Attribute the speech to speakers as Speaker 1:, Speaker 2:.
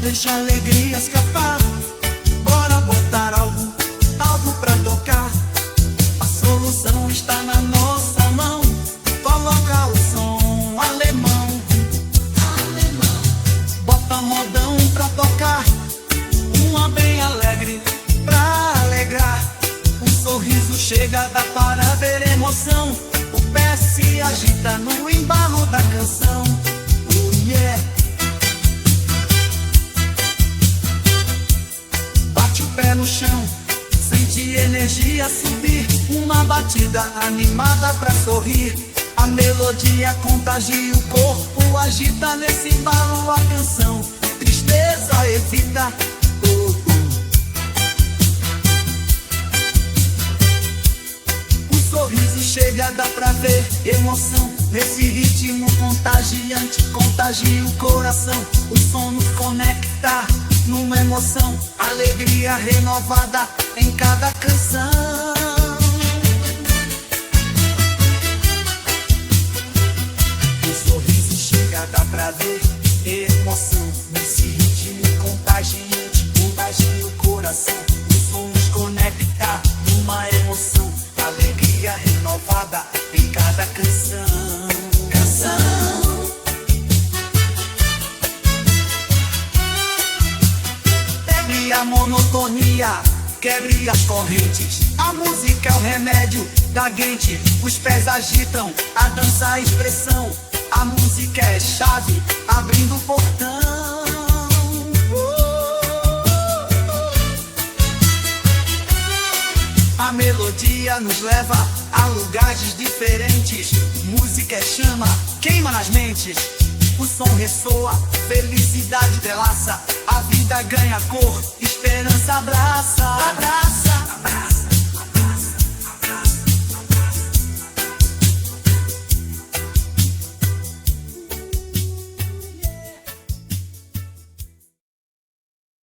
Speaker 1: deixa a alegria escapar. Bora botar algo pra tocar. A solução está na nossa mão. Coloca o som alemão. Bota modão pra tocar. Uma bem alegre pra alegrar. Um sorriso chega, dá para ver emoção. O pé se agita no embalo da canção. Yeah. Bate o pé no chão, sente energia subir. Uma batida animada pra sorrir. A melodia contagia o corpo, agita nesse embalo a canção. Tristeza evita. Sorriso chega, dá pra ver emoção. Nesse ritmo contagiante, contagia o coração. O som nos conecta numa emoção. Alegria renovada em cada canção. O sorriso chega, dá pra ver emoção. Nesse ritmo contagiante, contagia o coração. O som nos conecta numa emoção. Alegria renovada em cada canção. Quebre a monotonia, quebre as correntes. A música é o remédio da gente. Os pés agitam, a dança a expressão. A música é chave, abrindo o portão. A melodia nos leva a lugares diferentes. Música é chama, queima nas mentes. O som ressoa, felicidade delaça. A vida ganha cor, esperança abraça.